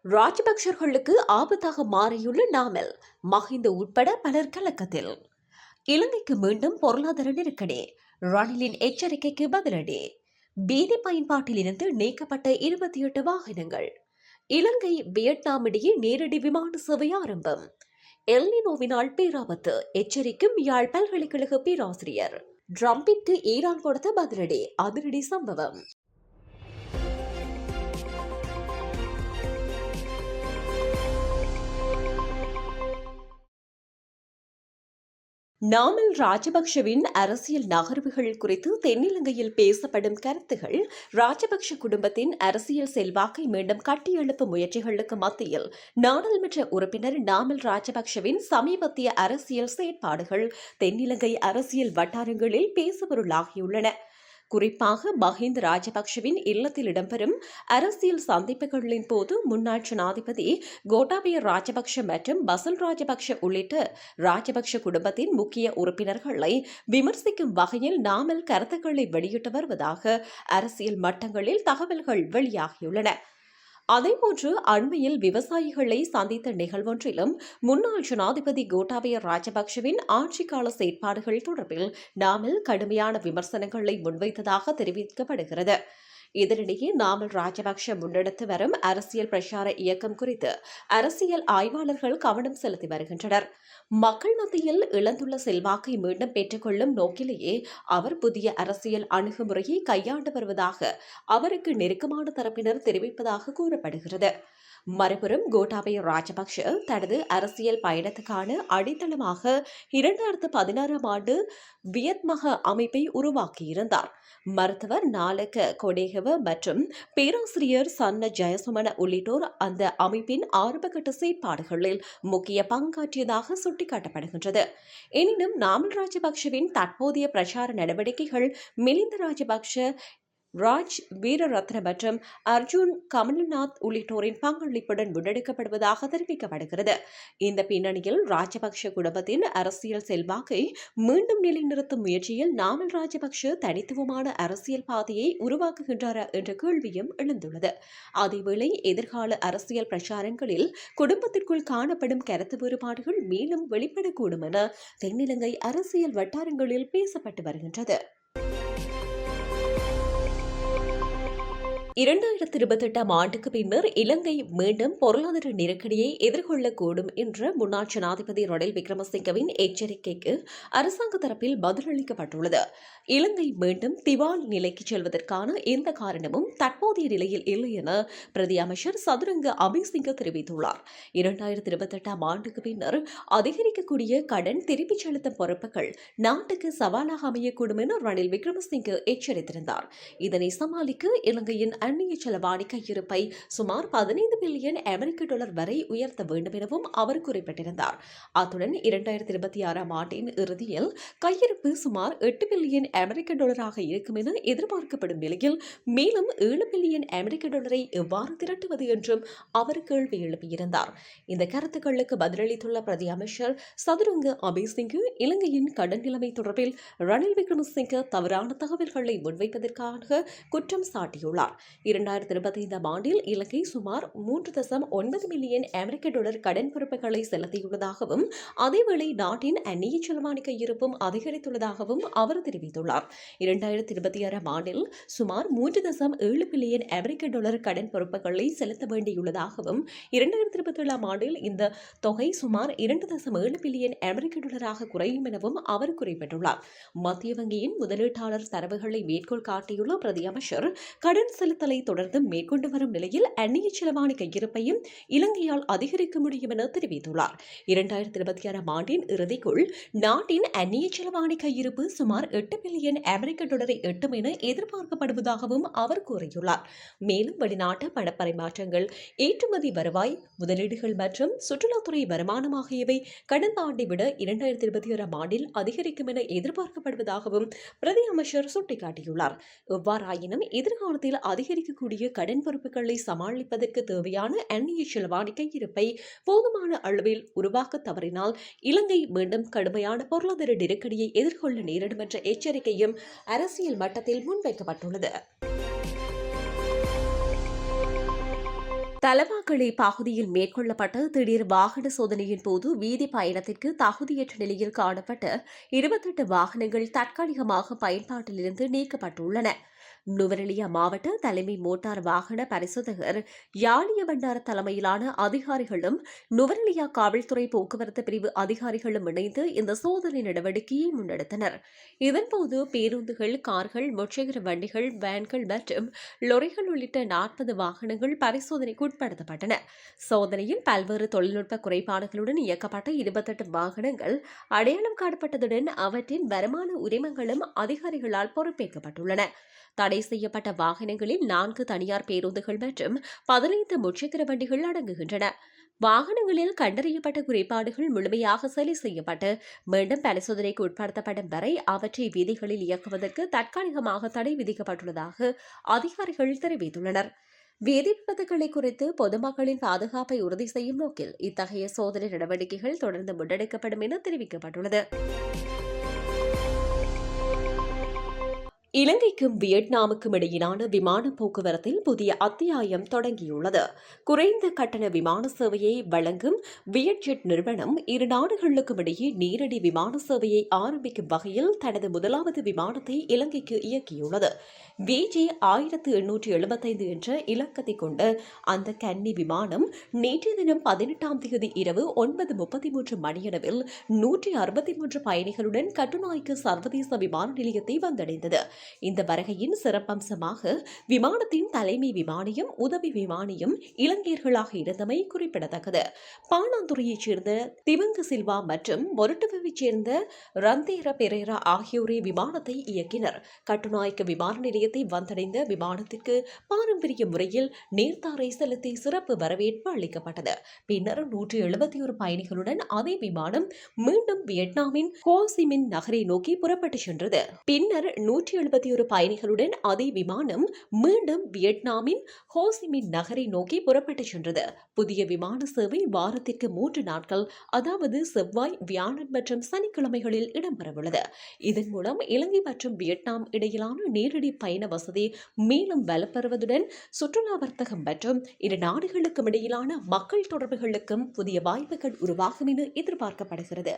ராஜபக்சர்களுக்கு ஆபத்தாக மாறியுள்ள நாமல் மஹிந்த உட்பட பலர் கலக்கத்தில். இலங்கைக்கு மீண்டும் பொருளாதார நெருக்கடி. ரணிலின் எச்சரிக்கைக்கு பதிலடி. பீதி பயன்பாட்டில் இருந்து நீக்கப்பட்ட 28 வாகனங்கள். இலங்கை வியட்நாம் இடையே நேரடி விமான சேவை ஆரம்பம். எல்னினோவினால் பேராபத்து எச்சரிக்கும் யாழ் பல்கலைக்கழக பேராசிரியர். டிரம்பிற்கு ஈரான் கொடுத்த பதிலடி அதிரடி சம்பவம். நாமல் ராஜபக்ஷவின் அரசியல் நகர்வுகள் குறித்து தென்னிலங்கையில் பேசப்படும் கருத்துகள் ராஜபக்ஷ குடும்பத்தின் அரசியல் செல்வாக்கை மீண்டும் கட்டியெழுப்பும் முயற்சிகளுக்கு மத்தியில் நாடாளுமன்ற உறுப்பினர் நாமல் ராஜபக்ஷவின் சமீபத்திய அரசியல் செயற்பாடுகள் தென்னிலங்கை அரசியல் வட்டாரங்களில் பேசுபொருளாகியுள்ளன. குறிப்பாக மஹிந்த ராஜபக்ஷவின் இல்லத்தில் இடம்பெறும் அரசியல் சந்திப்புகளின் போது முன்னாள் ஜனாதிபதி கோட்டாபய ராஜபக்ஷ மற்றும் பசல் ராஜபக்ஷ உள்ளிட்ட ராஜபக்ஷ குடும்பத்தின் முக்கிய உறுப்பினர்களை விமர்சிக்கும் வகையில் நாமல் கருத்துக்களை வெளியிட்டு வருவதாக அரசியல் மட்டங்களில் தகவல்கள் வெளியாகியுள்ளன. அதேபோன்று அண்மையில் விவசாயிகளை சந்தித்த நிகழ்வொன்றிலும் முன்னாள் ஜனாதிபதி கோட்டாபய ராஜபக்ஷவின் ஆட்சிக்கால செயற்பாடுகள் தொடர்பில் நாமல் கடுமையான விமர்சனங்களை முன்வைத்ததாக தெரிவிக்கப்படுகிறது. இதனிடையே நாமல் ராஜபக்ஷ முன்னெடுத்து வரும் அரசியல் பிரச்சார இயக்கம் குறித்து அரசியல் ஆய்வாளர்கள் கவனம் செலுத்தி வருகின்றனர். மக்கள் மத்தியில் இழந்துள்ள செல்வாக்கை மீண்டும் பெற்றுக்கொள்ளும் நோக்கிலேயே அவர் புதிய அரசியல் அணுகுமுறையை கையாண்டு வருவதாக அவருக்கு நெருக்கமான தரப்பினர் தெரிவிப்பதாக கூறப்படுகிறது. மறுபுறம் கோட்டாபய ராஜபக்ஷ தனது அரசியல் பயணத்துக்கான அடித்தளமாக 2016ஆம் ஆண்டு வியட்மக அமைப்பை உருவாக்கியிருந்தார். மருத்துவர் நாலக கொடேகவ மற்றும் பேராசிரியர் சன்ன ஜெயசுமன உள்ளிட்டோர் அந்த அமைப்பின் ஆரம்பகட்ட செயற்பாடுகளில் முக்கிய பங்காற்றியதாக சுட்டிக்காட்டப்படுகின்றது. எனினும் நாமல் ராஜபக்ஷவின் தற்போதைய பிரச்சார நடவடிக்கைகள் மிலிந்த ராஜபக்ஷ, ராஜ் வீரரத்ன மற்றும் அர்ஜுன் கமல்நாத் உள்ளிட்டோரின் பங்களிப்புடன் முன்னெடுக்கப்படுவதாக தெரிவிக்கப்படுகிறது. இந்த பின்னணியில் ராஜபக்ஷ குடும்பத்தின் அரசியல் செல்வாக்கை மீண்டும் நிலைநிறுத்தும் முயற்சியில் நாமல் ராஜபக்ஷ தனித்துவமான அரசியல் பாதையை உருவாக்குகின்றாரா என்ற கேள்வியும் எழுந்துள்ளது. அதேவேளை எதிர்கால அரசியல் பிரச்சாரங்களில் குடும்பத்திற்குள் காணப்படும் கருத்து வேறுபாடுகள் மேலும் வெளிப்படக்கூடும் என தென்னிலங்கை அரசியல் வட்டாரங்களில் பேசப்பட்டு வருகின்றது. 2028ஆம் ஆண்டுக்கு பின்னர் இலங்கை மீண்டும் பொருளாதார நெருக்கடியை எதிர்கொள்ளக்கூடும் என்ற முன்னாள் ஜனாதிபதி ரணில் விக்ரமசிங்கவின் எச்சரிக்கைக்கு அரசாங்க தரப்பில் பதிலளிக்கப்பட்டுள்ளது. இலங்கை மீண்டும் திவால் நிலைக்கு செல்வதற்கான எந்த காரணமும் தற்போதைய நிலையில் இல்லை என பிரதி அமைச்சர் சதுரங்க அபிசிங்க தெரிவித்துள்ளார். 2028ஆம் ஆண்டுக்கு பின்னர் அதிகரிக்கக்கூடிய கடன் திருப்பிச் செலுத்தும் பொறுப்புகள் நாட்டுக்கு சவாலாக அமையக்கூடும் என ரணில் விக்ரமசிங்க எச்சரித்திருந்தார். இதனை சமாளிக்க இலங்கையின் அந்நிய செலவாணி கையிருப்பை சுமார் 15 பில்லியன் அமெரிக்க டாலர் வரை உயர்த்த வேண்டும் எனவும் அவர் குறிப்பிட்டிருந்தார். அத்துடன் 2026ஆம் ஆண்டின் இறுதியில் கையிருப்பு சுமார் 8 பில்லியன் அமெரிக்க டாலராக இருக்கும் என எதிர்பார்க்கப்படும் நிலையில் மேலும் 7 பில்லியன் அமெரிக்க டாலரை எவ்வாறு திரட்டுவது என்றும் அவர் கேள்வி எழுப்பியிருந்தார். இந்த கருத்துக்களுக்கு பதிலளித்துள்ள பிரதி அமைச்சர் சதுரங்க அபிசிங்கு இலங்கையின் கடன் நிலைமை தொடர்பில் ரணில் விக்ரமசிங்க தவறான தகவல்களை முன்வைப்பதற்காக குற்றம் சாட்டியுள்ளார். 2025ஆம் ஆண்டில் இலங்கை சுமார் 3.9 மில்லியன் அமெரிக்க டாலர் கடன் பொறுப்புகளை செலுத்தியுள்ளதாகவும் அதேவேளை நாட்டின் அந்நிய செலவாணி கையிருப்பும் அதிகரித்துள்ளதாகவும் அவர் தெரிவித்துள்ளார். 2026ஆம் ஆண்டில் சுமார் 3.7 பில்லியன் அமெரிக்க டாலர் கடன் பொறுப்புகளை செலுத்த வேண்டியுள்ளதாகவும் 2027ஆம் ஆண்டில் இந்த தொகை சுமார் 2.7 பில்லியன் அமெரிக்க டாலராக குறையும் எனவும் அவர் குறிப்பிட்டுள்ளார். மத்திய வங்கியின் முதலீட்டாளர் தரவுகளை மேற்கோள் காட்டியுள்ள பிரதி அமைச்சர் கடன் செலுத்தலை தொடர்ந்து மேற்கொண்டு வரும் நிலையில் அந்நிய செலவாணி கையிருப்பையும் இலங்கையால் அதிகரிக்க முடியும் என தெரிவித்துள்ளார். 2026ஆம் ஆண்டின் இறுதிக்குள் நாட்டின் அந்நிய செலவாணி கையிருப்பு சுமார் 8 பில்லியன் அமெரிக்க டாலரை எட்டும் என எதிர்பார்க்கப்படுவதாகவும் அவர் கூறியுள்ளார். மேலும் வெளிநாட்டு பணப்பரிமாற்றங்கள், ஏற்றுமதி வருவாய், முதலீடுகள் மற்றும் சுற்றுலாத்துறை வருமானம் ஆகியவை கடந்த ஆண்டை விட 2021ஆம் ஆண்டில் அதிகரிக்கும் என எதிர்பார்க்கப்படுவதாகவும் பிரதி அமைச்சர் சுட்டிக்காட்டியுள்ளார். எவ்வாறாயினும் எதிர்காலத்தில் அதிகரிக்கக்கூடிய கடன் பொறுப்புகளை சமாளிப்பதற்கு தேவையான அந்நிய செலவாணி கையிருப்பை போதுமான அளவில் உருவாக்க தவறினால் இலங்கை மீண்டும் கடுமையான பொருளாதார நெருக்கடியை எதிர்கொள்ள நேரிடும் என்ற எச்சரிக்கையும் அரசியல் மட்டத்தில் முன்வைக்கப்பட்டுள்ளது. தலவாக்கலை பகுதியில் மேற்கொள்ளப்பட்ட திடீர் வாகன சோதனையின் போது வீதி பயணத்திற்கு தகுதியற்ற நிலையில் காணப்பட்ட 28 வாகனங்கள் தற்காலிகமாக பயன்பாட்டிலிருந்து நீக்கப்பட்டுள்ளன. நுவரெலியா மாவட்ட தலைமை மோட்டார் வாகன பரிசோதகர் யாழிய பண்டார தலைமையிலான அதிகாரிகளும் நுவரெலியா காவல்துறை போக்குவரத்து பிரிவு அதிகாரிகளும் இணைந்து இந்த சோதனை நடவடிக்கையை முன்னெடுத்தனர். இதன்போது பேருந்துகள், கார்கள், முச்சக்கர வண்டிகள், வேன்கள் மற்றும் லொரிகள் உள்ளிட்ட 40 வாகனங்கள் பரிசோதனைக்கு உட்படுத்தப்பட்டன. சோதனையில் பல்வேறு தொழில்நுட்ப குறைபாடுகளுடன் இயக்கப்பட்ட 28 வாகனங்கள் அடையாளம் காணப்பட்டதுடன் அவற்றின் வருமான உரிமங்களும் அதிகாரிகளால் பொறுப்பேற்கப்பட்டுள்ளன. தடை செய்யப்பட்ட வாகனங்களில் 4 தனியார் பேருந்துகள் மற்றும் 15 முச்சக்கர வண்டிகள் அடங்குகின்றன. வாகனங்களில் கண்டறியப்பட்ட குறைபாடுகள் முழுமையாக சரி செய்யப்பட்டு மீண்டும் பரிசோதனைக்கு உட்படுத்தப்படும் வரை அவற்றை வீதிகளில் இயக்குவதற்கு தற்காலிகமாக தடை விதிக்கப்பட்டுள்ளதாக அதிகாரிகள் தெரிவித்துள்ளனர். வீதி விபத்துக்களை குறித்து பொதுமக்களின் பாதுகாப்பை உறுதி செய்யும் நோக்கில் இத்தகைய சோதனை நடவடிக்கைகள் தொடர்ந்து முன்னெடுக்கப்படும் என தெரிவிக்கப்பட்டுள்ளது. இலங்கைக்கும் வியட்நாமுக்கும் இடையிலான விமான போக்குவரத்தில் புதிய அத்தியாயம் தொடங்கியுள்ளது. குறைந்த கட்டண விமான சேவையை வழங்கும் வியட்ஜெட் நிறுவனம் இரு நாடுகளுக்கும் இடையே நேரடி விமான சேவையை ஆரம்பிக்கும் வகையில் தனது முதலாவது விமானத்தை இலங்கைக்கு இயக்கியுள்ளது. VJ-1875 என்ற இலக்கத்தை கொண்ட அந்த கன்னி விமானம் நேற்றைய தினம் 18ஆம் தேதி இரவு 9:33 மணியளவில் 163 பயணிகளுடன் கட்டுநாயக்க சர்வதேச விமான நிலையத்தை வந்தடைந்தது. இந்த வருகையின் சிறப்பம்சமாக விமானத்தின் தலைமை விமானியும் உதவி விமானியும் இலங்கையர்களாக இருந்தமை குறிப்பிடத்தக்கது. பாணாந்துறையைச் சேர்ந்த திவங்க சில்வா மற்றும் மொரட்டுவைச் சேர்ந்த ரந்தேர பெரேரா ஆகியோரே விமானத்தை இயக்கினர். கட்டுநாயக்க விமான நிலையத்தை வந்தடைந்த விமானத்திற்கு பாரம்பரிய முறையில் நேர்த்தாரை செலுத்தி சிறப்பு வரவேற்பு அளிக்கப்பட்டது. பின்னர் 171 பயணிகளுடன் அதே விமானம் மீண்டும் வியட்நாமின் ஹோசிமின் நகரை நோக்கி புறப்பட்டு சென்றது. பின்னர் 171 பயணிகளுடன் அதே விமானம் மீண்டும் வியட்நாமின் ஹோசிமின் நகரை நோக்கி புறப்பட்டு சென்றது. புதிய விமான சேவை வாரத்திற்கு 3 நாட்கள், அதாவது செவ்வாய், வியாழன் மற்றும் சனிக்கிழமைகளில் இடம்பெறவுள்ளது. இதன் மூலம் இலங்கை மற்றும் வியட்நாம் இடையிலான நேரடி பயண வசதி மேலும் வலுப்பெறுவதுடன் சுற்றுலா வர்த்தகம் மற்றும் இரு நாடுகளுக்கும் இடையிலான மக்கள் தொடர்புகளுக்கும் புதிய வாய்ப்புகள் உருவாகும் என எதிர்பார்க்கப்படுகிறது.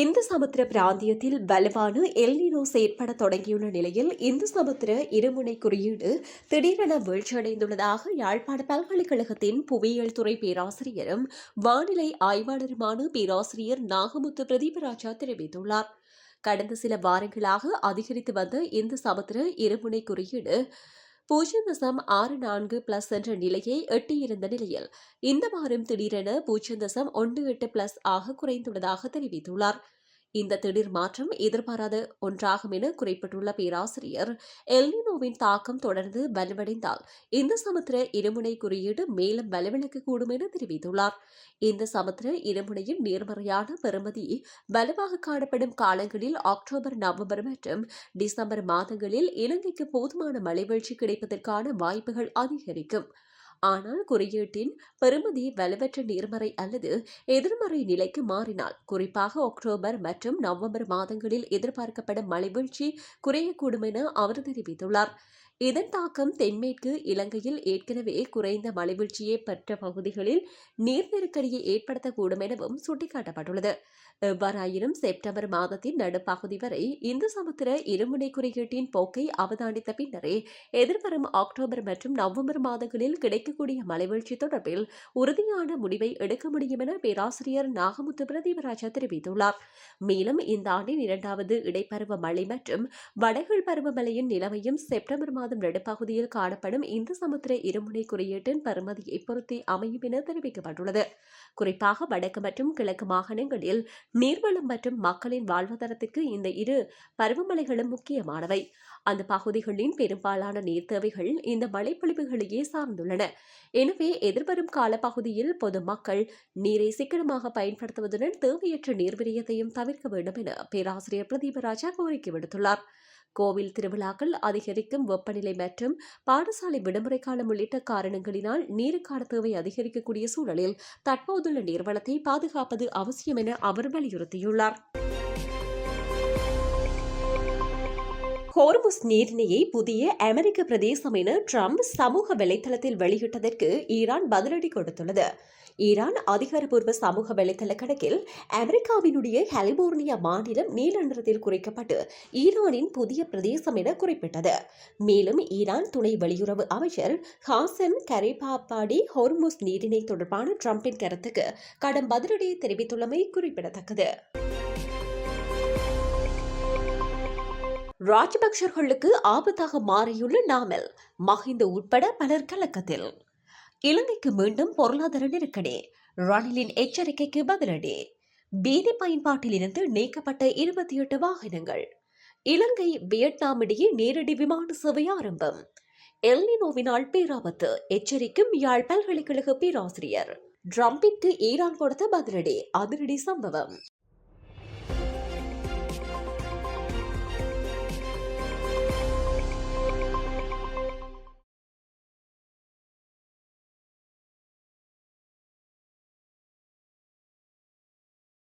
இந்து சமுத்திர பிராந்தியத்தில் வலுவான எல்னினோ செயற்பட தொடங்கியுள்ள நிலையில் இந்து சமுத்திர இருமுனை குறியீடு திடீரென வீழ்ச்சியடைந்துள்ளதாக யாழ்ப்பாண பல்கலைக்கழகத்தின் புவியியல் துறை பேராசிரியரும் வானிலை ஆய்வாளருமான பேராசிரியர் நாகமுத்து பிரதீபராஜா தெரிவித்துள்ளார். கடந்த சில வாரங்களாக அதிகரித்து வந்த இந்து சமுத்திர இருமுனை குறியீடு 0.64+ என்ற நிலையை எட்டியிருந்த நிலையில் இந்த வாரம் திடீரென 0.18+ ஆக குறைந்துள்ளதாக தெரிவித்துள்ளார். இந்த திடீர் மாற்றம் எதிர்பாராத ஒன்றாகும் என குறிப்பிட்டுள்ள பேராசிரியர், எல்னினோவின் தாக்கம் தொடர்ந்து வலுவடைந்தால் இந்த சமுத்திர இருமுனை குறியீடு மேலும் வலுவிழக்கக்கூடும் என தெரிவித்துள்ளார். இந்த சமுத்திர இருமுனையின் நேர்மறையான பெறுமதி வலுவாக காணப்படும் காலங்களில் அக்டோபர், நவம்பர் மற்றும் டிசம்பர் மாதங்களில் இலங்கைக்கு போதுமான மழைவீழ்ச்சி கிடைப்பதற்கான வாய்ப்புகள் அதிகரிக்கும். ஆனால் குறியீட்டின் பெறுமதி வலுவற்ற நேர்மறை அல்லது எதிர்மறை நிலைக்கு மாறினால், குறிப்பாக அக்டோபர் மற்றும் நவம்பர் மாதங்களில் எதிர்பார்க்கப்படும் மழைவீழ்ச்சி குறையக்கூடும் என அவர் தெரிவித்துள்ளார். இதன் தாக்கம் தென்மேற்கு இலங்கையில் ஏற்கனவே குறைந்த மழைவீழ்ச்சியை பெற்ற பகுதிகளில் நீர் நெருக்கடியை ஏற்படுத்தக்கூடும் எனவும் சுட்டிக்காட்டப்பட்டுள்ளது. எவ்வாறாயினும் செப்டம்பர் மாதத்தின் நடுப்பகுதி வரை இந்து சமுத்திர இருமுனை குறியீட்டின் போக்கை அவதானித்த பின்னரே எதிர்வரும் அக்டோபர் மற்றும் நவம்பர் மாதங்களில் கிடைக்கக்கூடிய மழைவீழ்ச்சி தொடர்பில் உறுதியான முடிவை எடுக்க முடியும் என பேராசிரியர் நாகமுத்து பிரதீபராஜா தெரிவித்துள்ளார். மேலும் இந்த ஆண்டின் 2வது இடைப்பருவ மழை மற்றும் வடகிழ் பருவமழையின் நிலைமையும் செப்டம்பர் மாதம் நடுப்பகுதியில் காணப்படும் இந்து சமுத்திர இருமுனை குறியீட்டின் பெறுமதியை பொறுத்தே அமையும் என தெரிவிக்கப்பட்டுள்ளது. குறிப்பாக வடக்கு மற்றும் கிழக்கு மாகாணங்களில் நீர்வளம் மற்றும் மக்களின் வாழ்வாதாரத்திற்கு இந்த இரு பருவமழைகளும் முக்கியமானவை. அந்த பகுதிகளின் பெரும்பாலான நீர் தேவைகள் இந்த மழைப்பொழிவுகளையே சார்ந்துள்ளன. எனவே எதிர்வரும் காலப்பகுதியில் பொதுமக்கள் நீரை சிக்கனமாக பயன்படுத்துவதுடன் தேவையற்ற நீர் விரயத்தையும் தவிர்க்க வேண்டும் என பேராசிரியர் பிரதீபராஜா கோரிக்கை விடுத்துள்ளார். கோவில் திருவிழாக்கள், அதிகரிக்கும் வெப்பநிலை மற்றும் பாடசாலை விடுமுறை காலம் உள்ளிட்ட காரணங்களினால் நீருக்கான தேவை அதிகரிக்கக்கூடிய சூழலில் தற்போதுள்ள நீர்வளத்தை பாதுகாப்பது அவசியம் என அவர் வலியுறுத்தியுள்ளார். ஹோர்முஸ் நீரிணையை புதிய அமெரிக்க பிரதேசம் என ட்ரம்ப் சமூக வலைதளத்தில் வெளியிட்டதற்கு ஈரான் பதிலடி கொடுத்துள்ளது. ஈரான் அதிகாரப்பூர்வ சமூக வலைதள கணக்கில் அமெரிக்காவினுடைய கலிபோர்னியா மாநிலம் நீல நிறத்தில் குறிக்கப்பட்டு ஈரானின் புதிய பிரதேசம் என குறிப்பிட்டது. மேலும் ஈரான் துணை வெளியுறவு அமைச்சர் ஹாசன் கரேபாபாடி ஹோர்முஸ் நீரிணை தொடர்பான ட்ரம்பின் கருத்துக்கு கடும் பதிலடியை தெரிவித்துள்ளமை குறிப்பிடத்தக்கது. ராஜபக்சர்களுக்கு ஆபத்தாக மாறியுள்ள நாமல், மஹிந்த உட்பட பலர் கலக்கத்தில். இலங்கைக்கு மீண்டும் பொருளாதார நெருக்கடி, ரணிலின் எச்சரிக்கைக்கு பதிலடி. பீதி பயன்பாட்டில் இருந்து நீக்கப்பட்ட 28 வாகனங்கள். இலங்கை வியட்நாம் இடையே நேரடி விமான சேவை ஆரம்பம். எல்னினோவினால் பேராபத்து எச்சரிக்கும் யாழ் பல்கலைக்கழக பேராசிரியர். ட்ரம்பிற்கு ஈரான் கொடுத்த பதிலடி அதிரடி சம்பவம்.